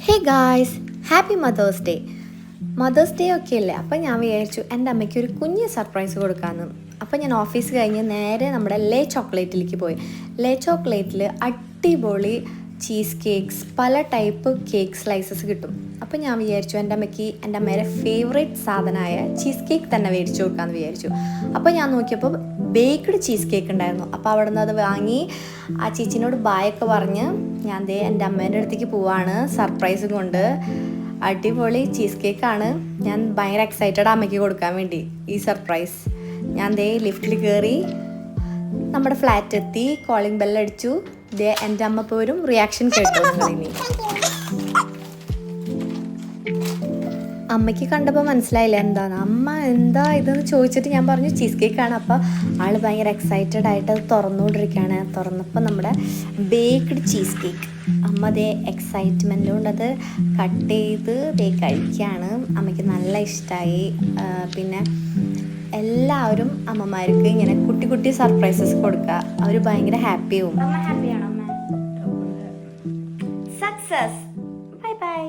ഹേ guys, happy mother's day. Mother's day ഒക്കെ അല്ലേ, അപ്പം ഞാൻ വിചാരിച്ചു എൻ്റെ അമ്മയ്ക്ക് ഒരു കുഞ്ഞ് സർപ്രൈസ് കൊടുക്കാമെന്ന്. അപ്പം ഞാൻ ഓഫീസ് കഴിഞ്ഞ് നേരെ നമ്മുടെ ലേ ചോക്ലേറ്റിലേക്ക് പോയി. ലേ ചോക്ലേറ്റിൽ അടിപൊളി ചീസ് കേക്ക്സ്, പല ടൈപ്പ് കേക്ക് സ്ലൈസസ് കിട്ടും. അപ്പം ഞാൻ വിചാരിച്ചു എൻ്റെ അമ്മയ്ക്ക് എൻ്റെ അമ്മയുടെ ഫേവറേറ്റ് സാധനമായ ചീസ് കേക്ക് തന്നെ മേടിച്ചു കൊടുക്കാമെന്ന് വിചാരിച്ചു. അപ്പോൾ ഞാൻ നോക്കിയപ്പോൾ ബേക്ക്ഡ് ചീസ് കേക്ക് ഉണ്ടായിരുന്നു. അപ്പോൾ അവിടെ നിന്ന് അത് വാങ്ങി ആ ചേച്ചിനോട് ബായൊക്കെ പറഞ്ഞ് ഞാൻ ദേ എൻ്റെ അമ്മേൻ്റെ അടുത്തേക്ക് പോവാണ് സർപ്രൈസ് കൊണ്ട്. അടിപൊളി ചീസ് കേക്കാണ്. ഞാൻ ഭയങ്കര എക്സൈറ്റഡ് അമ്മയ്ക്ക് കൊടുക്കാൻ വേണ്ടി ഈ സർപ്രൈസ്. ഞാൻ ദേ ലിഫ്റ്റിൽ കയറി നമ്മുടെ ഫ്ലാറ്റ് എത്തി, കോളിംഗ് ബെല്ലടിച്ചു. ദേ എൻ്റെ അമ്മ പോരും റിയാക്ഷൻ കേട്ടോ നിങ്ങളിനി. അമ്മയ്ക്ക് കണ്ടപ്പോൾ മനസ്സിലായില്ല എന്താണ് അമ്മ എന്താ ഇതെന്ന് ചോദിച്ചിട്ട് ഞാൻ പറഞ്ഞു ചീസ് കേക്കാണ്. അപ്പോൾ ആൾ ഭയങ്കര എക്സൈറ്റഡ് ആയിട്ട് അത് തുറന്നുകൊണ്ടിരിക്കുകയാണ്. തുറന്നപ്പോൾ നമ്മുടെ ബേക്ക്ഡ് ചീസ് കേക്ക്. അമ്മ അതേ എക്സൈറ്റ്മെൻ്റ് കൊണ്ട് അത് കട്ട് ചെയ്ത് ദേ കഴിക്കുകയാണ്. അമ്മയ്ക്ക് നല്ല ഇഷ്ടമായി. പിന്നെ എല്ലാവരും അമ്മമാർക്ക് ഇങ്ങനെ കുട്ടി കുട്ടി സർപ്രൈസസ് കൊടുക്കുക, അവർ ഭയങ്കര ഹാപ്പിയാവും. ഹാപ്പിയാണോ? സക്സസ്. Bye bye.